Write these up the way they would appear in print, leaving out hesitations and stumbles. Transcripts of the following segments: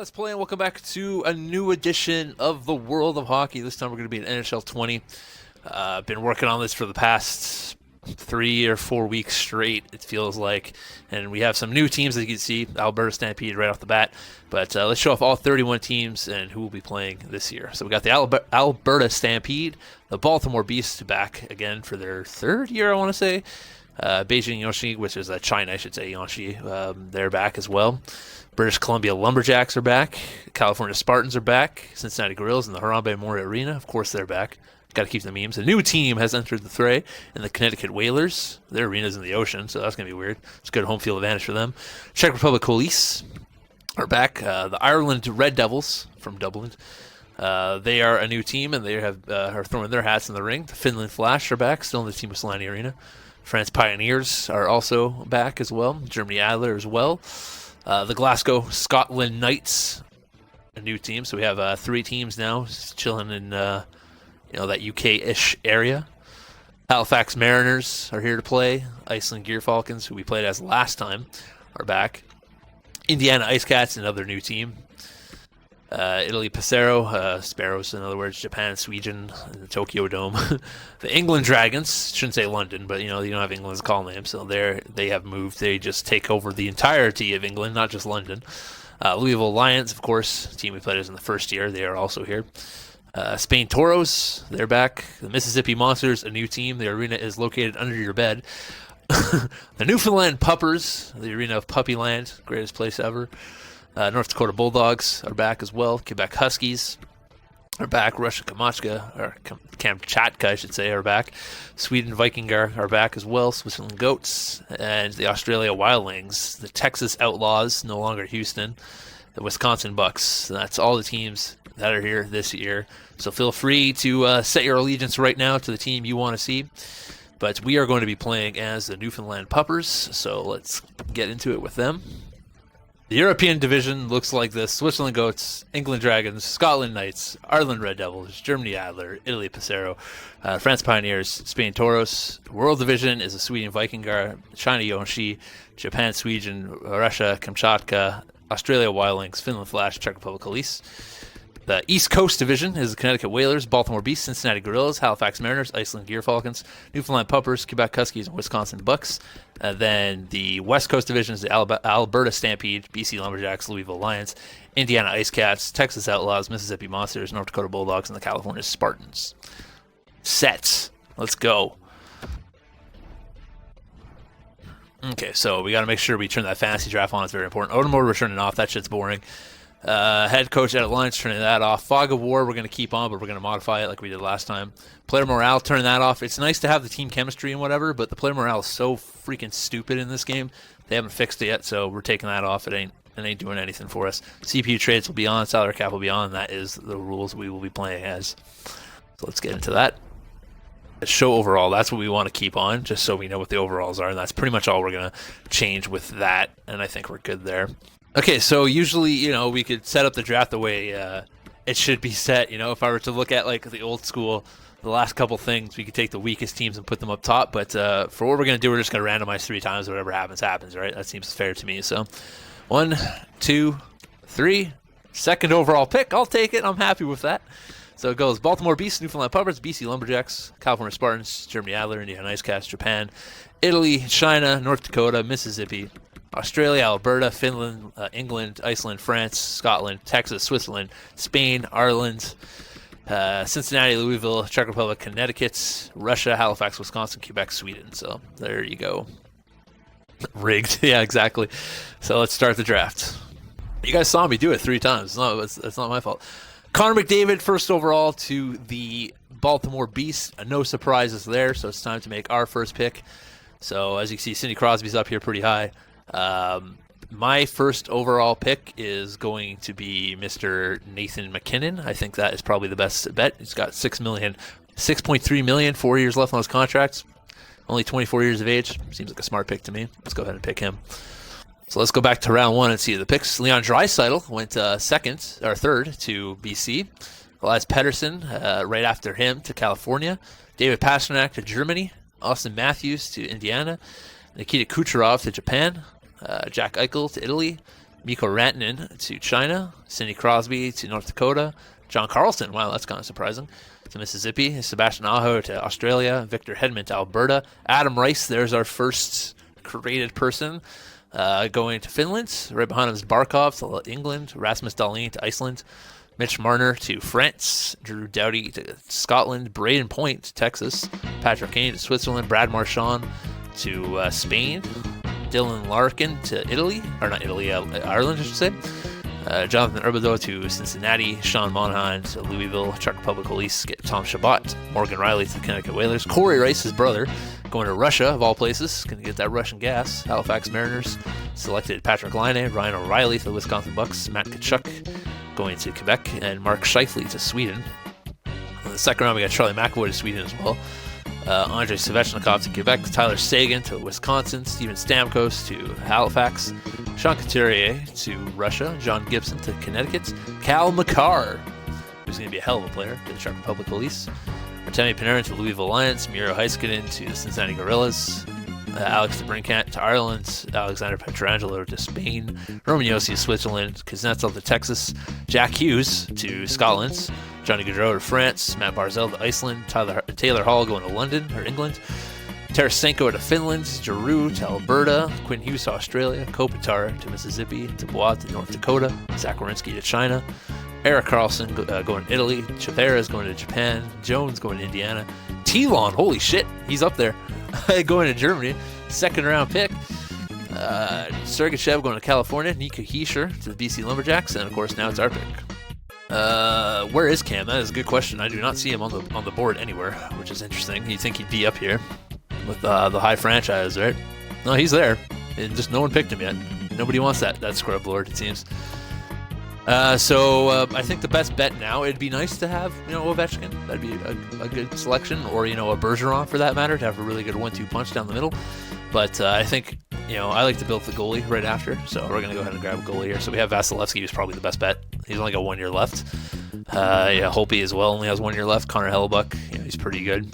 Let's play and welcome back to a new edition of the World of Hockey. This time we're going to be in NHL 20. Been working on this for the past 3 or 4 weeks straight, it feels like. And we have some new teams, as you can see. Alberta Stampede right off the bat. But let's show off all 31 teams and who will be playing this year. So we got the Alberta Stampede, the Baltimore Beasts back again for their third year, I want to say. Beijing Yonshi, which is China, I should say, Yonshi, they're back as well. British Columbia Lumberjacks are back. California Spartans are back. Cincinnati Gorillas and the Harambe Mori Arena, of course, they're back. Got to keep the memes. A new team has entered the fray in the Connecticut Whalers. Their arena's in the ocean, so that's going to be weird. It's a good home field advantage for them. Czech Republic Police are back. The Ireland Red Devils from Dublin. They are a new team, and they are throwing their hats in the ring. The Finland Flash are back, still in the Team of Solani Arena. France Pioneers are also back as well. Germany Adler as well. The Glasgow Scotland Knights, a new team. So we have 3 teams now chilling in that UK-ish area. Halifax Mariners are here to play. Iceland Gear Falcons, who we played as last time, are back. Indiana Ice Cats, another new team. Italy Passero, Sparrows, in other words, Japan, Sweden, the Tokyo Dome. The England Dragons, shouldn't say London, but you don't have England as a call name, so they have moved. They just take over the entirety of England, not just London. Louisville Lions, of course, team we played as in the first year, they are also here. Spain Toros, they're back. The Mississippi Monsters, a new team. The arena is located under your bed. The Newfoundland Puppers, the arena of Puppyland, greatest place ever. North Dakota Bulldogs are back as well. Quebec Huskies are back. Russia Kamchatka, I should say, are back. Sweden Vikingar are back as well. Switzerland Goats and the Australia Wildlings. The Texas Outlaws, no longer Houston. The Wisconsin Bucks. That's all the teams that are here this year. So feel free to set your allegiance right now to the team you want to see. But we are going to be playing as the Newfoundland Puppers, so let's get into it with them. The European division looks like this: Switzerland Goats, England Dragons, Scotland Knights, Ireland Red Devils, Germany Adler, Italy Passero, France Pioneers, Spain Toros. World division is the Sweden Vikingar, China Yonshi, Japan Sweden, Russia Kamchatka, Australia Wildlings, Finland Flash, Czech Republic Police. The East Coast division is the Connecticut Whalers, Baltimore Beasts, Cincinnati Gorillas, Halifax Mariners, Iceland Gear Falcons, Newfoundland Puppers, Quebec Huskies, and Wisconsin Bucks. Then the West Coast division is the Alberta Stampede, BC Lumberjacks, Louisville Lions, Indiana Ice Cats, Texas Outlaws, Mississippi Monsters, North Dakota Bulldogs, and the California Spartans. Sets. Let's go. Okay, so we got to make sure we turn that fantasy draft on. It's very important. Odom mode, we're turning off. That shit's boring. Head coach at lines, turning that off. Fog of War, we're going to keep on, but we're going to modify it like we did last time. Player morale, turning that off. It's nice to have the team chemistry and whatever, but the player morale is so freaking stupid in this game. They haven't fixed it yet, so we're taking that off. It ain't doing anything for us. CPU trades will be on, salary cap will be on, and that is the rules we will be playing as. So let's get into that. Show overall, that's what we want to keep on, just so we know what the overalls are, and that's pretty much all we're going to change with that, and I think we're good there. Okay, so usually, we could set up the draft the way it should be set. If I were to look at like the old school, the last couple things, we could take the weakest teams and put them up top. But for what we're going to do, we're just going to randomize 3 times. Whatever happens, right? That seems fair to me. So 1, 2, 3. Second overall pick. I'll take it. I'm happy with that. So it goes Baltimore Beasts, Newfoundland Puppers, BC Lumberjacks, California Spartans, Germany Adler, Indiana Ice Cats, Japan, Italy, China, North Dakota, Mississippi, Australia, Alberta, Finland, England, Iceland, France, Scotland, Texas, Switzerland, Spain, Ireland, Cincinnati, Louisville, Czech Republic, Connecticut, Russia, Halifax, Wisconsin, Quebec, Sweden. So there you go. Rigged. Yeah, exactly. So let's start the draft. You guys saw me do it 3 times. It's not my fault. Connor McDavid, first overall to the Baltimore Beasts. No surprises there, so it's time to make our first pick. So as you can see, Sidney Crosby's up here pretty high. My first overall pick is going to be Mr. Nathan MacKinnon. I think that is probably the best bet. He's got $6.3 million, 4 years left on his contract. Only 24 years of age. Seems like a smart pick to me. Let's go ahead and pick him. So let's go back to round 1 and see the picks. Leon Draisaitl went third to BC. Elias Pettersson right after him to California. David Pastrnak to Germany. Austin Matthews to Indiana. Nikita Kucherov to Japan. Jack Eichel to Italy. Mikko Rantanen to China. Sidney Crosby to North Dakota. John Carlson, wow, that's kind of surprising, to Mississippi. Sebastian Aho to Australia. Victor Hedman to Alberta. Adam Rice, there's our first created person, going to Finland. Right behind him is Barkov to England. Rasmus Dahlin to Iceland. Mitch Marner to France. Drew Doughty to Scotland. Braden Point to Texas. Patrick Kane to Switzerland. Brad Marchand to Spain. Dylan Larkin to Italy. Or not Italy, Ireland, I should say. Jonathan Huberdeau to Cincinnati. Sean Monahan to Louisville. Czech Republic Police get Tom Chabot. Morgan Riley to the Connecticut Whalers. Corey Rice, his brother, going to Russia, of all places. Going to get that Russian gas. Halifax Mariners selected Patrick Laine. Ryan O'Reilly to the Wisconsin Bucks. Matt Tkachuk going to Quebec. And Mark Scheifele to Sweden. In the second round, we got Charlie McAvoy to Sweden as well. Andrei Svechnikov to Quebec. Tyler Seguin to Wisconsin. Steven Stamkos to Halifax. Sean Couturier to Russia. John Gibson to Connecticut. Cal McCarr, who's going to be a hell of a player, to the Czech Republic Police. Artemi Panarin to Louisville Lions. Miro Heiskanen to the Cincinnati Gorillas. Alex DeBrincat to Ireland. Alexander Pietrangelo to Spain. Roman Josi to Switzerland. Kuznetsov to Texas. Jack Hughes to Scotland. Johnny Gaudreau to France. Matt Barzal to Iceland. Taylor Hall going to London or England. Tarasenko to Finland. Giroux to Alberta. Quinn Hughes to Australia. Kopitar to Mississippi. Dubois to North Dakota. Zach Werenski to China. Erik Karlsson going to Italy. Chapera is going to Japan. Jones going to Indiana. Telon, holy shit, he's up there. Going to Germany. Second round pick. Sergachev going to California. Nico Hischier to the BC Lumberjacks. And of course now it's our pick. Where is Cam? That is a good question. I do not see him on the board anywhere, which is interesting. You'd think he'd be up here with the high franchise, right? No, he's there, and just no one picked him yet. Nobody wants that scrub lord, it seems. So I think the best bet now, it'd be nice to have, Ovechkin. That'd be a good selection, or, a Bergeron for that matter, to have a really good 1-2 punch down the middle. But I think, I like to build the goalie right after, so we're going to go ahead and grab a goalie here. So we have Vasilevsky, who's probably the best bet. He's only got 1 year left. Holtby as well only has 1 year left. Connor Hellebuck, he's pretty good.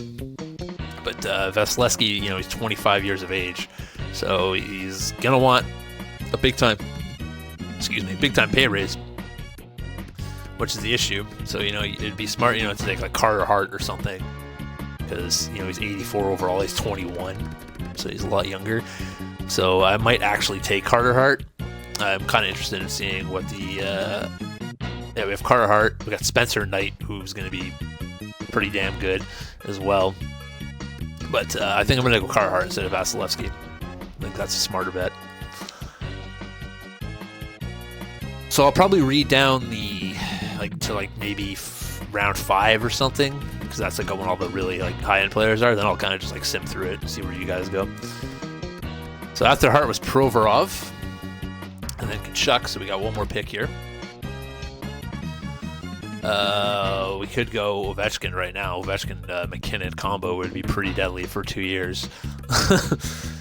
But Vasilevsky, he's 25 years of age, so he's going to want a big time pay raise, which is the issue. So, it'd be smart, to take like Carter Hart or something, because, he's 84 overall, he's 21, so he's a lot younger. So I might actually take Carter Hart. I'm kind of interested in seeing what we have Carter Hart. We got Spencer Knight, who's going to be pretty damn good as well. But I think I'm going to go Carter Hart instead of Vasilevsky. I think that's a smarter bet. So I'll probably read down to maybe round 5 or something, because that's when all the really high-end players are. Then I'll kind of just sim through it and see where you guys go. So after Hart was Provorov, and then Tkachuk. So we got one more pick here. We could go Ovechkin right now. Ovechkin McKinnon combo would be pretty deadly for 2 years.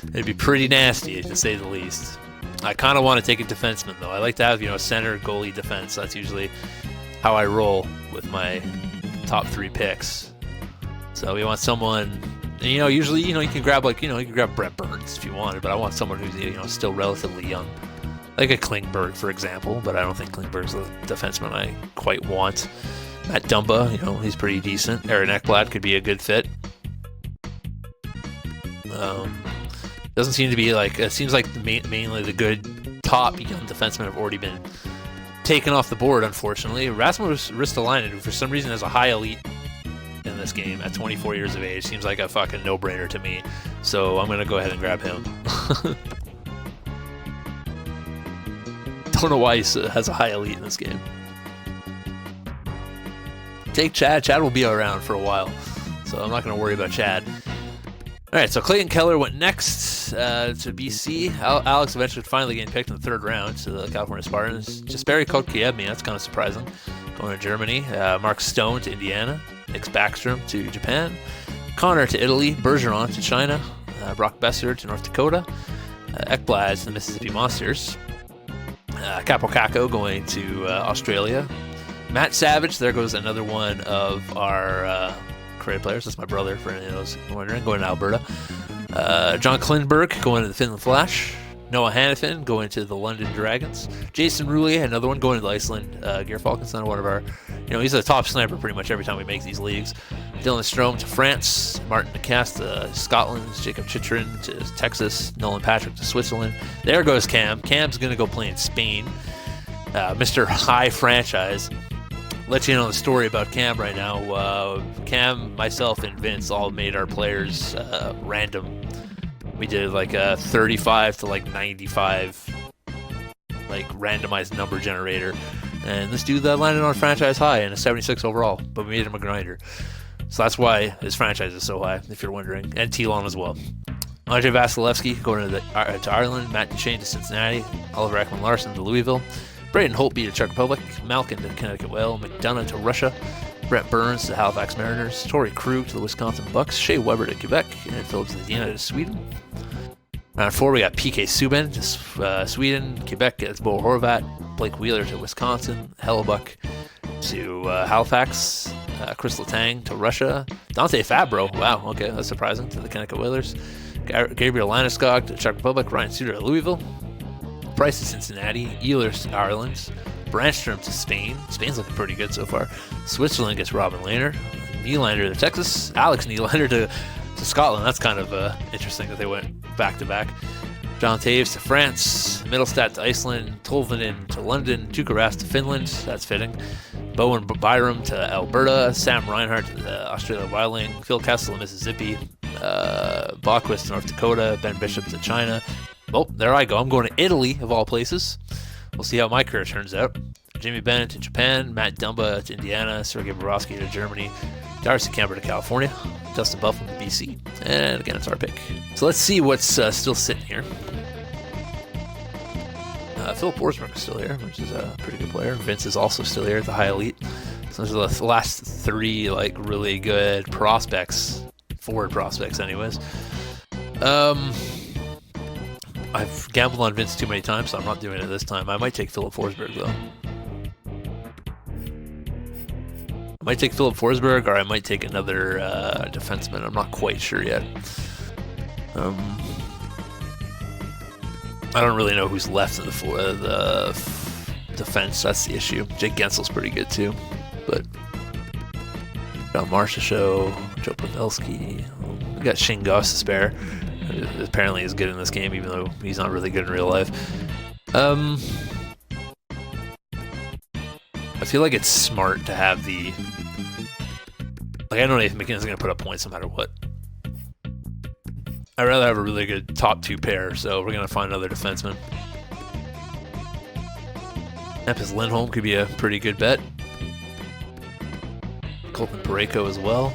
It'd be pretty nasty, to say the least. I kind of want to take a defenseman, though. I like to have, center, goalie, defense. That's usually how I roll with my top 3 picks. So we want someone, usually, you can grab, you can grab Brett Burns if you wanted, but I want someone who's, still relatively young. Like a Klingberg, for example, but I don't think Klingberg's the defenseman I quite want. Matt Dumba, he's pretty decent. Aaron Ekblad could be a good fit. Doesn't seem to be it seems like mainly the good top young defensemen have already been taken off the board, unfortunately. Rasmus Ristolainen, who for some reason has a high elite in this game at 24 years of age, seems like a fucking no-brainer to me. So I'm going to go ahead and grab him. Don't know why he has a high elite in this game. Take Chad. Chad will be around for a while, so I'm not going to worry about Chad. All right, so Clayton Keller went next to BC. Alex eventually finally getting picked in the 3rd round to the California Spartans. Jesperi Kotkaniemi, that's kind of surprising, going to Germany. Mark Stone to Indiana. Nick Backstrom to Japan. Connor to Italy. Bergeron to China. Brock Besser to North Dakota. Ekblad to the Mississippi Monsters. Capo Caco going to Australia. Matt Savage, there goes another one of our creative players. That's my brother, for any of those wondering, going to Alberta. John Klingberg going to the Finland Flash. Noah Hannafin going to the London Dragons. Jason Roulier, another one, going to Iceland. Geir Falkenstein, one of our, he's a top sniper pretty much every time we make these leagues. Dylan Strome to France. Martin DeCast to Scotland. Jacob Chitrin to Texas. Nolan Patrick to Switzerland. There goes Cam. Cam's going to go play in Spain. Mr. High Franchise. Let you know the story about Cam right now. Cam, myself, and Vince all made our players random. We did like a 35 to like 95 like randomized number generator, and this dude landed on franchise high and a 76 overall, but we made him a grinder, so that's why his franchise is so high, if you're wondering. And Telon as well. Andrzej Vasilevsky going to Ireland. Matt Duchene to Cincinnati. Oliver Ekman-Larsson to Louisville. Braden Holtby to Czech Republic. Malkin to Connecticut Whale. McDonough to Russia. Brett Burns to Halifax Mariners. Torrey Krug to the Wisconsin Bucks. Shea Weber to Quebec. And Phillips Zadina to Sweden. Round 4, we got PK Subban to Sweden. Quebec gets Bo Horvat. Blake Wheeler to Wisconsin. Hellebuck to Halifax. Chris Letang to Russia. Dante Fabro, wow, okay, that's surprising, to the Connecticut Whalers. Gabriel Landeskog to Czech Republic. Ryan Suter to Louisville. Price to Cincinnati. Ehlers to Ireland. Brandstrom to Spain. Spain's looking pretty good so far. Switzerland gets Robin Lehner. Nylander to Texas. Alex Nylander to Scotland. That's kind of interesting that they went back-to-back. John Taves to France. Middlestat to Iceland. Tolvanen to London. Tuukka to Finland. That's fitting. Bowen Byram to Alberta. Sam Reinhart to the Australian Wildling. Phil Kessel to Mississippi. Bachquist to North Dakota. Ben Bishop to China. Oh, there I go. I'm going to Italy, of all places. We'll see how my career turns out. Jimmy Bennett to Japan. Matt Dumba to Indiana. Sergei Bobrovsky to Germany. Darcy Kemper to California. Dustin Buffalo to BC. And again, it's our pick. So let's see what's still sitting here. Philip Forsberg is still here, which is a pretty good player. Vince is also still here at the high elite. So those are the last 3 like really good prospects, forward prospects anyways. I've gambled on Vince too many times, so I'm not doing it this time. I might take Philip Forsberg though. I might take Philip Forsberg, or I might take another defenseman. I'm not quite sure yet. I don't really know who's left in the defense. That's the issue. Jake Gensel's pretty good too, but John Marchessault, Joe Pavelski. We got Shane Goss to spare. Apparently he's good in this game, even though he's not really good in real life. I feel like it's smart to have the... Like, I know Nathan McKinnon's going to put up points no matter what. I'd rather have a really good top 2 pair, so we're going to find another defenseman. Hampus Lindholm could be a pretty good bet. Colton Parayko as well.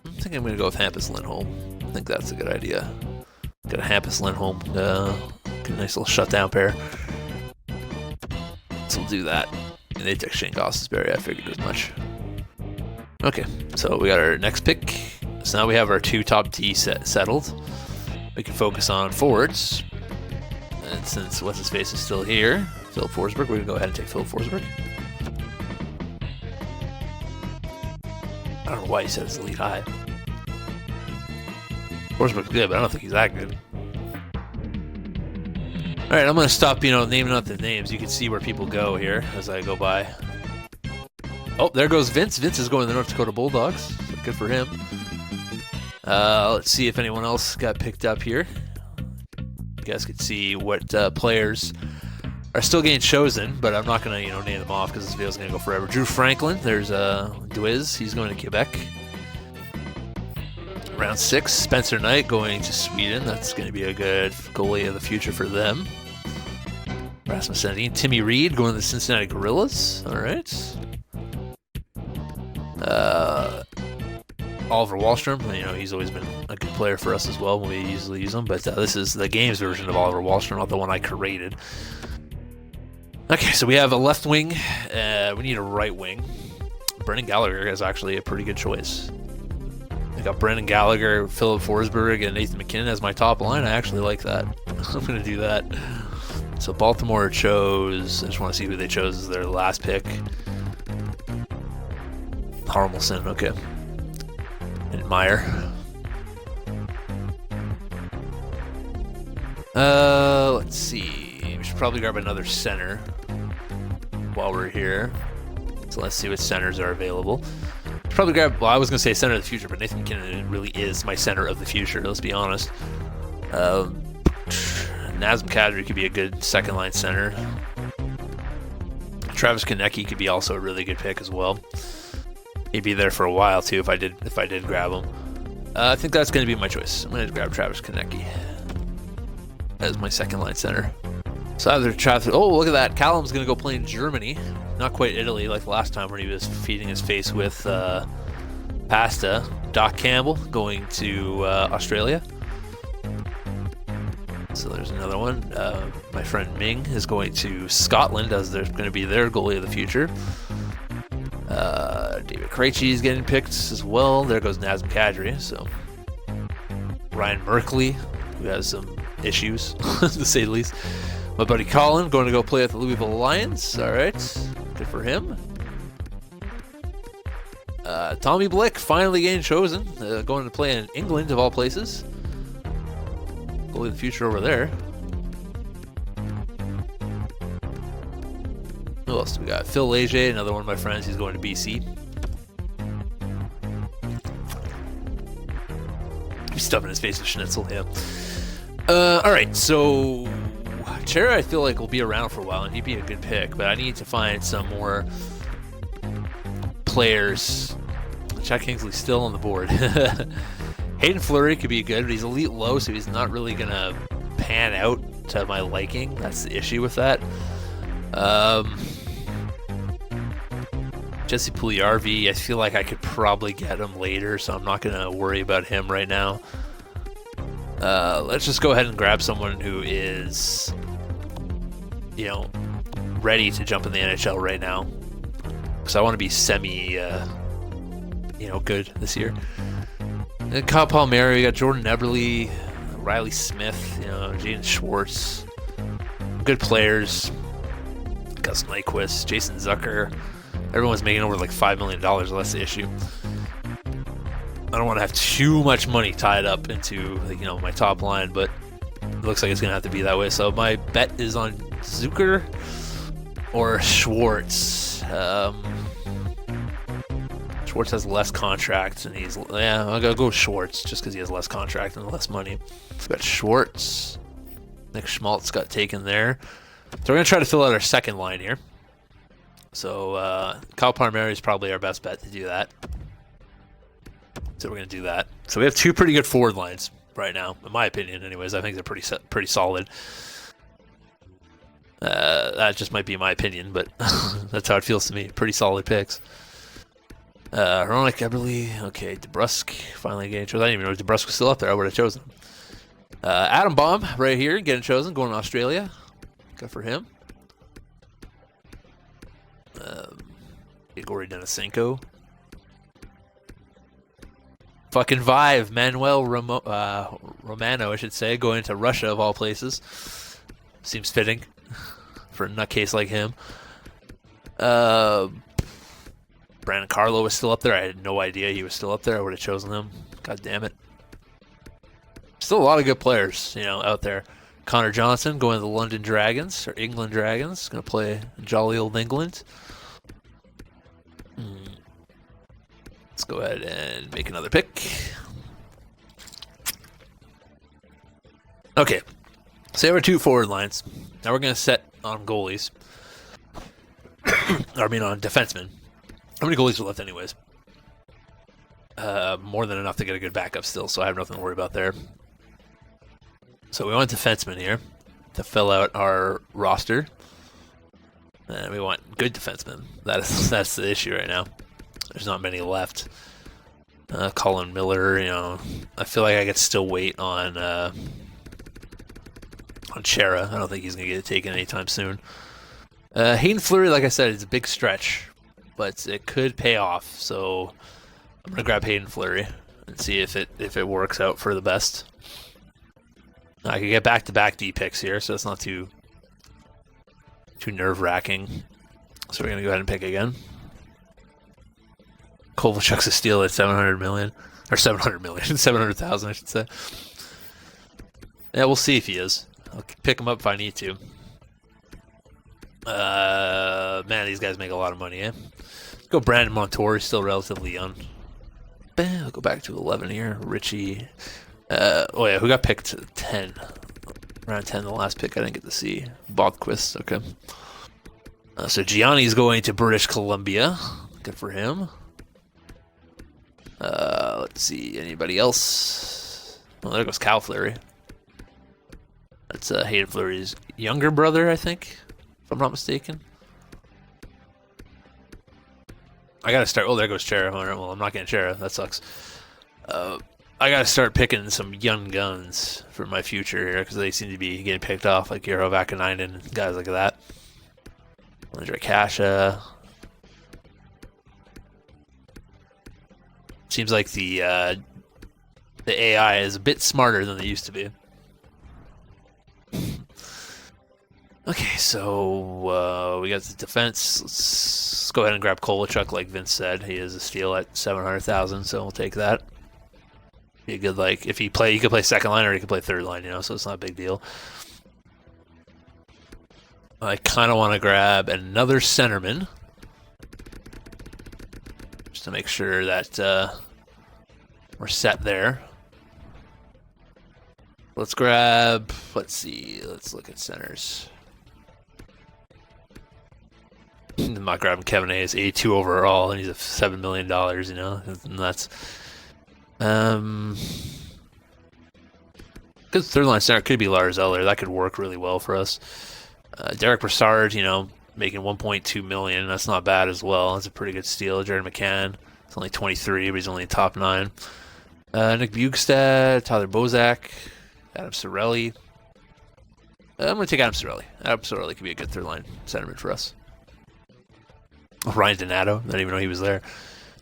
I think I'm going to go with Hampus Lindholm. I think that's a good idea. Got a Hampus Lindholm. Get a nice little shutdown pair. So we'll do that. And they took Shane Gostisbehere. I figured as much. Okay, so we got our next pick. So now we have our 2 top D settled. We can focus on forwards. And since what's-his-face is still here, Philip Forsberg, we're going to go ahead and take Philip Forsberg. I don't know why he said it's elite high. Forsberg's good, but I don't think he's that good. Alright, I'm going to stop, naming out the names. You can see where people go here as I go by. Oh, there goes Vince. Vince is going to the North Dakota Bulldogs. So good for him. Let's see if anyone else got picked up here. You guys can see what players are still getting chosen, but I'm not going to, name them off because this video is going to go forever. Drew Franklin. There's Dwiz. He's going to Quebec. Round 6, Spencer Knight going to Sweden. That's going to be a good goalie of the future for them. Rasmus Sandin. Timmy Reed going to the Cincinnati Gorillas. All right. Oliver Wahlstrom. He's always been a good player for us as well when we usually use him. But this is the games version of Oliver Wahlstrom, not the one I created. Okay, so we have a left wing. We need a right wing. Brendan Gallagher is actually a pretty good choice. I got Brendan Gallagher, Philip Forsberg, and Nathan McKinnon as my top line. I actually like that. I'm going to do that. So Baltimore chose... I just want to see who they chose as their last pick. Harmelson, okay. and Meyer. Let's see. We should probably grab another center while we're here. So let's see what centers are available. Probably grab, well, I was going to say center of the future, but Nathan McKinnon really is my center of the future, let's be honest. Nazem Kadri could be a good second line center. Travis Konecny could be also a really good pick as well. He'd be there for a while too if I did grab him. I think that's going to be my choice. I'm going to grab Travis Konecny as my second line center. So either Travis, oh look at that, Callum's going to go play in Germany. Not quite Italy like last time when he was feeding his face with pasta. Doc Campbell going to Australia. So there's another one. My friend Ming is going to Scotland as there's going to be their goalie of the future. David Krejci is getting picked as well. There goes Nazem Kadri. So Ryan Merkley, who has some issues to say the least. My buddy Colin going to go play at the Louisville Lions. All right, good for him. Tommy Blick finally getting chosen, going to play in England of all places. Goalie of the future over there. Who else do we got? Phil Leger, another one of my friends. He's going to BC. He's stuffing his face with schnitzel. Yeah. All right, so Chera I feel like will be around for a while, and he'd be a good pick. But I need to find some more players. Jack Kingsley's still on the board. Hayden Fleury could be good, but he's elite low, so he's not really gonna pan out to my liking. That's the issue with that. Jesse Puljujarvi, I feel like I could probably get him later, so I'm not gonna worry about him right now. Let's just go ahead and grab someone who is, ready to jump in the NHL right now, because I want to be semi, good this year. And Kyle Palmieri, we got Jordan Eberle, Riley Smith, Jaden Schwartz, good players. Gus Nyquist, Jason Zucker. Everyone's making over like $5 million. That's the issue. I don't want to have too much money tied up into my top line, but it looks like it's gonna have to be that way. So my bet is on Zucker or Schwartz. Schwartz has less contracts, and I'll go Schwartz just because he has less contract and less money. We've got Schwartz. Nick Schmaltz got taken there. So we're going to try to fill out our second line here. So Kyle Palmieri is probably our best bet to do that. So we're going to do that. So we have two pretty good forward lines right now, in my opinion anyways. I think they're pretty solid. That just might be my opinion, but that's how it feels to me. Pretty solid picks. Hronek Eberle, okay, DeBrusk finally getting chosen. I didn't even know DeBrusk was still up there. I would have chosen him. Adam Baum right here getting chosen, going to Australia. Good for him. Igor Denisenko. Fucking Vive, Manuel Romano, I should say, going to Russia of all places. Seems fitting for a nutcase like him. Brandon Carlo was still up there. I had no idea he was still up there. I would have chosen him. God damn it. Still a lot of good players, out there. Connor Johnson going to the London Dragons, or England Dragons. Going to play jolly old England. Let's go ahead and make another pick. Okay. So we have our two forward lines. Now we're going to set on goalies. On defensemen. How many goalies are left anyways? More than enough to get a good backup still, so I have nothing to worry about there. So we want defensemen here to fill out our roster. And we want good defensemen. That's the issue right now. There's not many left. Colin Miller, I feel like I could still wait on Chera. I don't think he's going to get it taken anytime soon. Hayden Fleury, like I said, is a big stretch, but it could pay off. So I'm going to grab Hayden Fleury and see if it works out for the best. I could get back-to-back D picks here, so it's not too nerve-wracking. So we're going to go ahead and pick again. Kovalchuk's a steal at 700 million. Or 700 million. 700,000, I should say. Yeah, we'll see if he is. I'll pick him up if I need to. Man, these guys make a lot of money, eh? Let's go Brandon Montour. He's still relatively young. I'll go back to 11 here. Richie. Oh, yeah, who got picked 10? Round 10, the last pick I didn't get to see. Bobquist, okay. So Gianni's going to British Columbia. Good for him. Let's see, anybody else? Oh, there goes Cal Fleury. That's Hayden Fleury's younger brother, I think, if I'm not mistaken. I gotta start. Oh, there goes Chera. Well, I'm not getting Chera. That sucks. I gotta start picking some young guns for my future here because they seem to be getting picked off, like Herotheycallme and guys like that. Andre Kasha. Seems like the AI is a bit smarter than they used to be. Okay, so we got the defense. Let's go ahead and grab Kovalchuk, like Vince said. He is a steal at 700,000, so we'll take that. Be a good, like, if he could play second line or he could play third line, you know, so it's not a big deal. I kind of want to grab another centerman, just to make sure that we're set there. Let's grab, let's see, let's look at centers. I'm not grabbing Kevin Hayes, 82 overall, and he's at $7 million, you know, and that's, because third line center could be Lars Eller, that could work really well for us. Derek Brassard, you know, making 1.2 million, that's not bad as well, that's a pretty good steal. Jared McCann, he's only 23, but he's only in top 9. Nick Bjugstad, Tyler Bozak, Adam Cirelli. I'm going to take Adam Cirelli. Adam Cirelli could be a good third line centerman for us. Ryan Donato, I didn't even know he was there.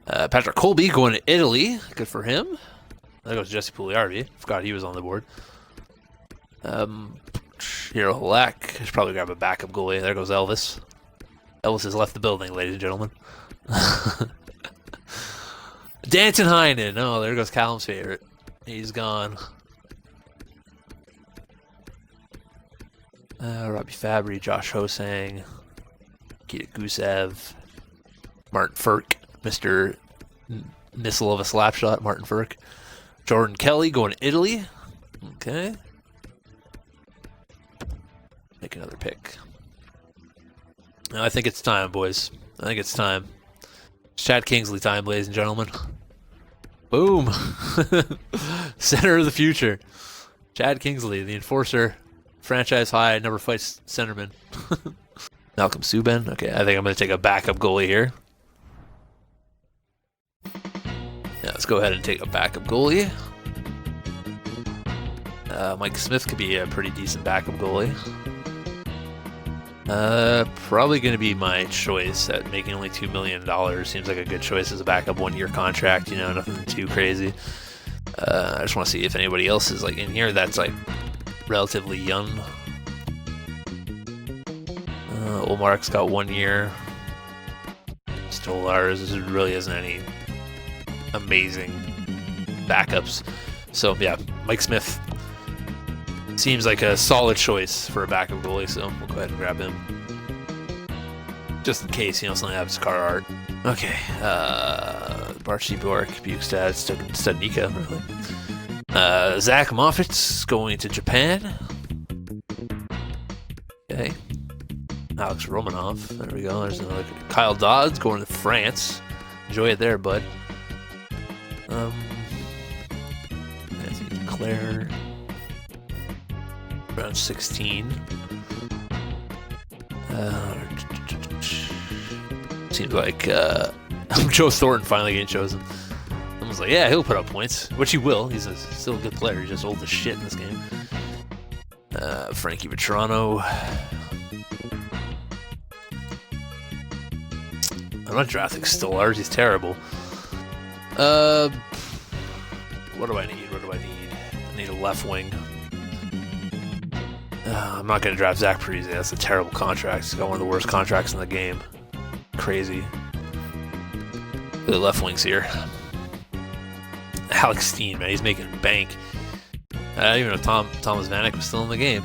Patrick Colby going to Italy. Good for him. There goes Jesse Pugliarvi. Forgot he was on the board. Hero Halak. I should probably grab a backup goalie. There goes Elvis. Elvis has left the building, ladies and gentlemen. Danton Heinen. Oh, there goes Callum's favorite. He's gone. Robbie Fabry, Josh Hosang, Nikita Gusev, Martin Ferk, Mr. Missile of a Slapshot, Martin Ferk. Jordan Kelly going to Italy. Okay. Make another pick. Now, I think it's time, boys. I think it's time. It's Chad Kingsley time, ladies and gentlemen. Boom. Center of the future. Chad Kingsley, the enforcer. Franchise high, never fights centerman. Malcolm Subban. Okay, I think I'm going to take a backup goalie here. Yeah, let's go ahead and take a backup goalie. Mike Smith could be a pretty decent backup goalie. Probably going to be my choice at making only $2 million. Seems like a good choice as a backup 1-year contract, you know, nothing too crazy. I just want to see if anybody else is like in here that's like relatively young. Olmark's got 1 year. Stolarz, there really isn't any amazing backups. So yeah, Mike Smith seems like a solid choice for a backup goalie, so we'll go ahead and grab him. Just in case, you know, something happens to Carhart. Okay, Barchi Bork, Bukestad, Studnicka, really. Zach Moffat's going to Japan. Okay. Alex Romanov, there we go. There's another. Kyle Dodds going to France. Enjoy it there, bud. Anthony Claire. Round 16. Seems like Joe Thornton finally getting chosen. I was like, yeah, he'll put up points, which he will. He's still a good player. He's just old as shit in this game. Frankie Vetrano. I'm not drafting Stolarz. He's terrible. What do I need? What do I need? I need a left wing. I'm not going to draft Zach Parise. That's a terrible contract. He's got one of the worst contracts in the game. Crazy. The left wing's here. Alex Steen, man, he's making bank. I didn't even know Thomas Vanek was still in the game.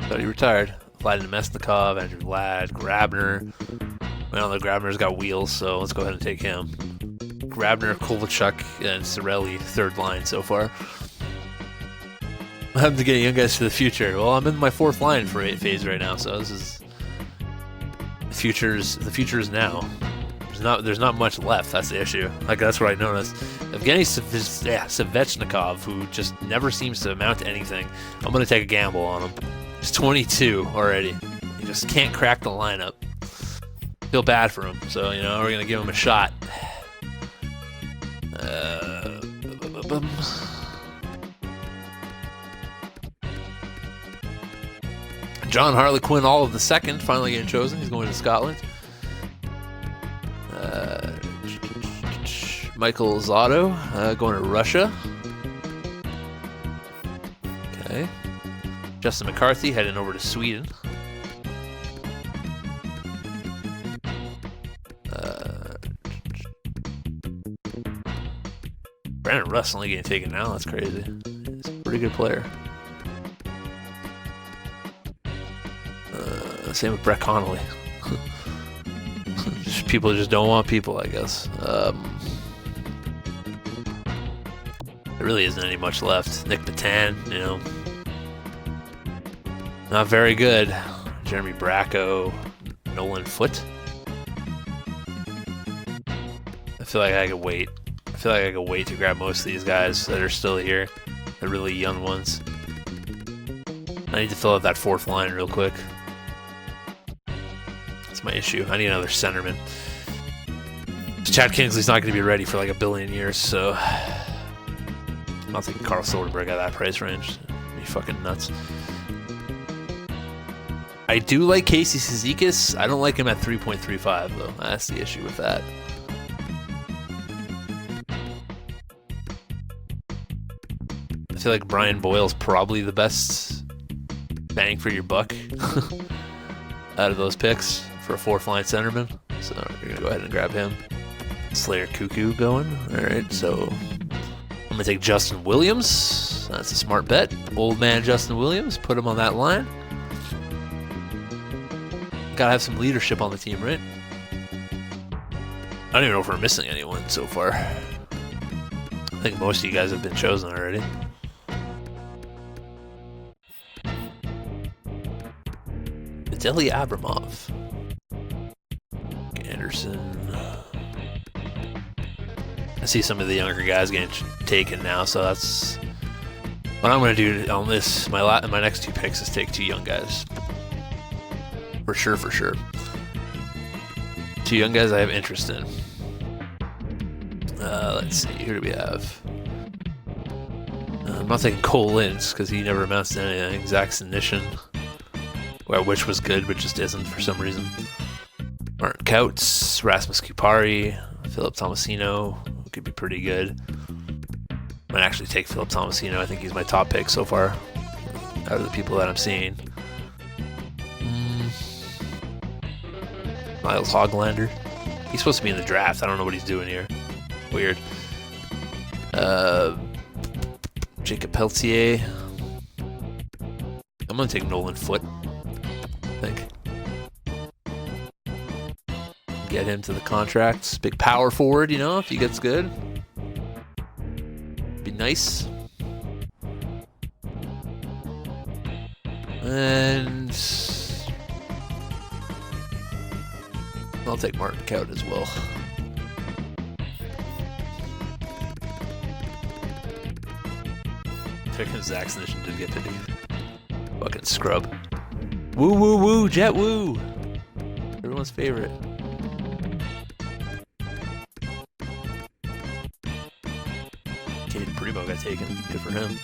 Thought he retired. Vladimir Mesnikov, Andrew Vlad, Grabner. Well, the Grabner's got wheels, so let's go ahead and take him. Grabner, Kovalchuk, and Cirelli, third line so far. I'm having to get young guys to the future. Well, I'm in my fourth line for phase right now, so this is the future is now. There's not much left. That's the issue. Like, that's what I noticed. Evgeny Svechnikov, who just never seems to amount to anything. I'm gonna take a gamble on him. He's 22 already. He just can't crack the lineup. Feel bad for him, so we're gonna give him a shot. John Harlequin, all of the second, finally getting chosen. He's going to Scotland. Michael Zotto going to Russia. Okay. Justin McCarthy heading over to Sweden. Brandon Russ only getting taken now. That's crazy. He's a pretty good player. Same with Brett Connolly. People just don't want people, I guess. There really isn't any much left. Nick Patan, not very good. Jeremy Bracco, Nolan Foote. I feel like I could wait. To grab most of these guys that are still here, the really young ones. I need to fill out that fourth line real quick. That's my issue. I need another centerman. Chad Kingsley's not going to be ready for like a billion years, so I'm not thinking Carl Soderberg at that price range. It'd be fucking nuts. I do like Casey Cizikas. I don't like him at 3.35 though. That's the issue with that. I feel like Brian Boyle's probably the best bang for your buck out of those picks for a fourth line centerman. So we're going to go ahead and grab him. Slayer Cuckoo going. Alright, so I'm going to take Justin Williams. That's a smart bet. Old man Justin Williams. Put him on that line. Gotta have some leadership on the team, right? I don't even know if we're missing anyone so far. I think most of you guys have been chosen already. Vitaly Abramov. Anderson. I see some of the younger guys getting taken now, so that's what I'm going to do on this. My next two picks is take two young guys. For sure. Two young guys I have interest in. Let's see, who do we have? I'm not taking Cole Lintz because he never amounts to anything. Zach Sinishin, which was good, but just isn't for some reason. Martin Kautz, Rasmus Kupari, Philip Tomasino, could be pretty good. Might actually take Philip Tomasino. I think he's my top pick so far out of the people that I'm seeing. Miles Hoglander. He's supposed to be in the draft. I don't know what he's doing here. Weird. Jacob Peltier. I'm going to take Nolan Foote, I think. Get him to the contracts. Big power forward, if he gets good. Be nice. And I'll take Martin Kaut as well. Picking Zach Sinishin did get picked. Fucking scrub. Woo woo woo, Jet woo. Everyone's favorite. Caden Primo got taken. Good for him.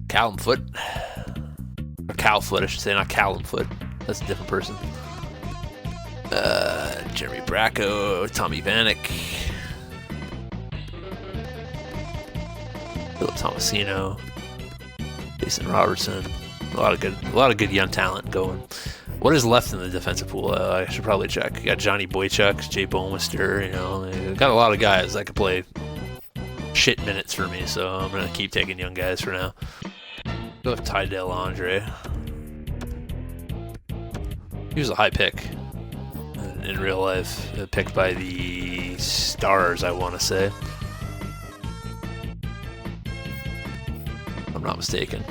Callum Foote. Or Cal Foote, I should say, not Callum Foote. That's a different person. Jeremy Bracco, Tommy Vanek, Philip Tomasino, Jason Robertson. A lot of good young talent going. What is left in the defensive pool? I should probably check. You got Johnny Boychuk, Jay Bowmister, you know, got a lot of guys that could play shit minutes for me, so I'm gonna keep taking young guys for now. Go with Ty Dellandre. He was a high pick in real life, picked by the Stars, I want to say. If I'm not mistaken.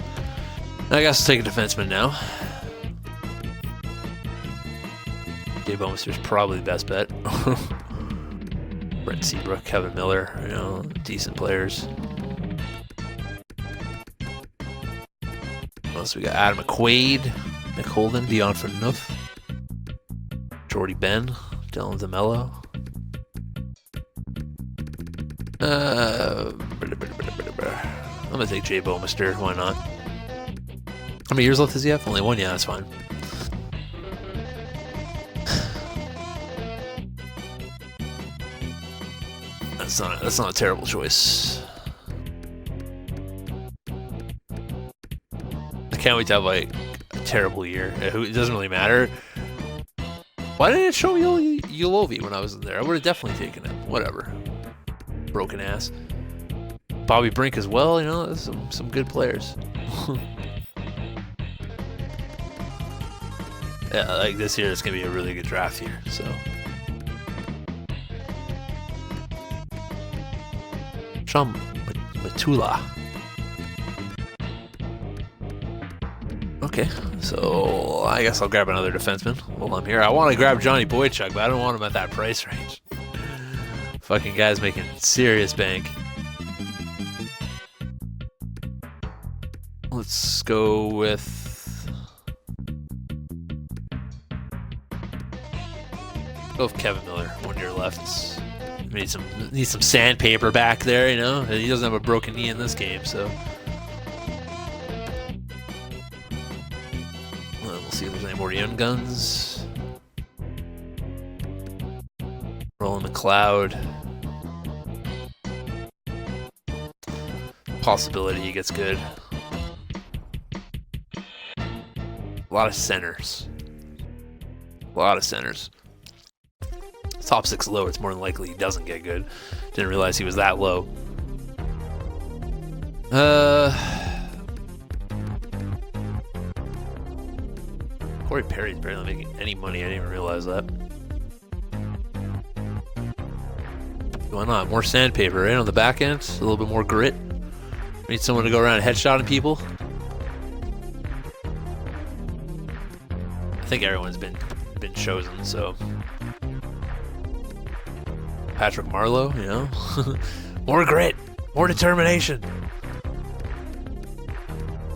I guess I'll take a defenseman now. Dave Bowmister's probably the best bet. Brent Seabrook, Kevin Miller, you know, decent players. What else we got? Adam McQuaid, Nick Holden, Dion Phaneuf, Jordy Ben, Dylan DeMello. I'm gonna take Jay Bowmister. Why not? How many years left does he have? Only one. Yeah, that's fine. That's not a terrible choice. I can't wait to have like a terrible year. It doesn't really matter. Why didn't it show me Ulovi when I was in there? I would have definitely taken it. Whatever. Broken ass. Bobby Brink as well. You know, there's some good players. Yeah, like this year, it's gonna be a really good draft year. So. Sean Matula. Okay, so I guess I'll grab another defenseman while I'm here. I want to grab Johnny Boychuk, but I don't want him at that price range. Fucking guy's making serious bank. Let's go with... Kevin Miller. 1 year left. Need some sandpaper back there, you know. He doesn't have a broken knee in this game, so we'll see if there's any more young guns. Rolling McLeod. Possibility he gets good. A lot of centers. Top 6 low, it's more than likely he doesn't get good. Didn't realize he was that low. Corey Perry's barely making any money. I didn't even realize that. Why not? More sandpaper, right? On the back end, a little bit more grit. We need someone to go around headshotting people. I think everyone's been chosen, so... Patrick Marleau, you know? More grit, more determination.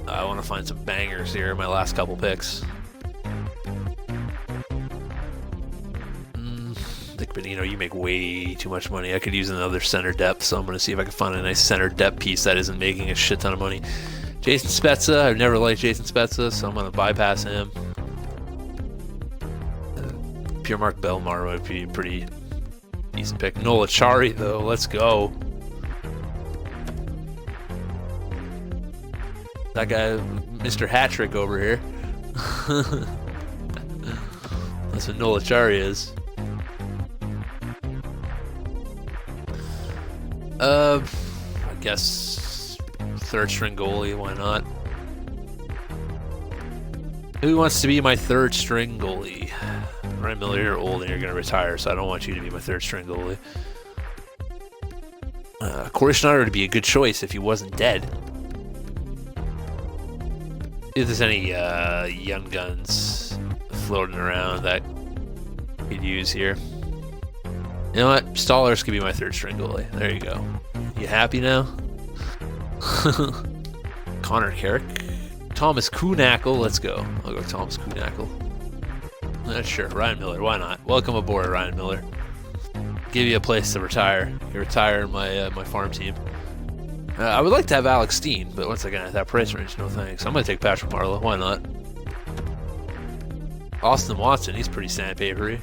I want to find some bangers here in my last couple picks. Nick Bonino, you make way too much money. I could use another center depth, so I'm going to see if I can find a nice center depth piece that isn't making a shit ton of money. Jason Spezza, I've never liked Jason Spezza, so I'm going to bypass him. Pierre-Marc Bellemare would be pretty... decent pick. Nola Chari, though. Let's go. That guy, Mr. Hattrick over here. That's what Nola Chari is. I guess third string goalie. Why not? Who wants to be my third string goalie? Ryan Miller, you're old and you're going to retire, so I don't want you to be my third string goalie. Corey Schneider would be a good choice if he wasn't dead. If there's any young guns floating around that we could use here. You know what? Stollers could be my third string goalie. There you go. You happy now? Connor Carrick. Thomas Kuhnackel. Let's go. I'll go with Thomas Kuhnackel. Sure, Ryan Miller. Why not? Welcome aboard, Ryan Miller. Give you a place to retire. You retire in my my farm team. I would like to have Alex Steen, but once again, at that price range, no thanks. I'm going to take Patrick Marleau. Why not? Austin Watson, he's pretty sandpapery.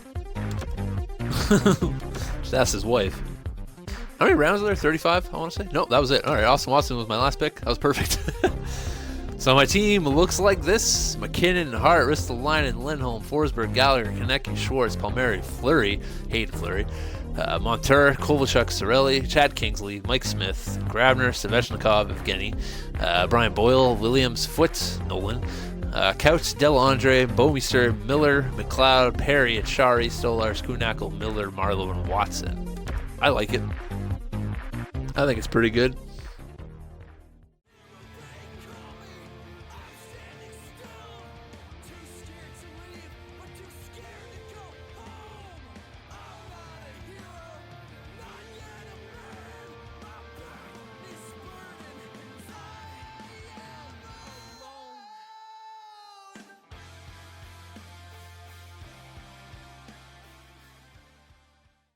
Just ask his wife. How many rounds are there? 35, I want to say? Nope, that was it. All right, Austin Watson was my last pick. That was perfect. So my team looks like this: McKinnon, Hart, Ristolainen, Lindholm, Forsberg, Gallagher, Konecki, Schwartz, Palmieri, Fleury, Hayden Fleury, Montour, Kovalchuk, Cirelli, Chad Kingsley, Mike Smith, Grabner, Svechnikov, Evgeny, Brian Boyle, Williams, Foote, Nolan, Couch, Delandre, Bouwmeester, Miller, McLeod, Perry, Achari, Stolarz, Kuhnackel, Miller, Marlowe, and Watson. I like it. I think it's pretty good.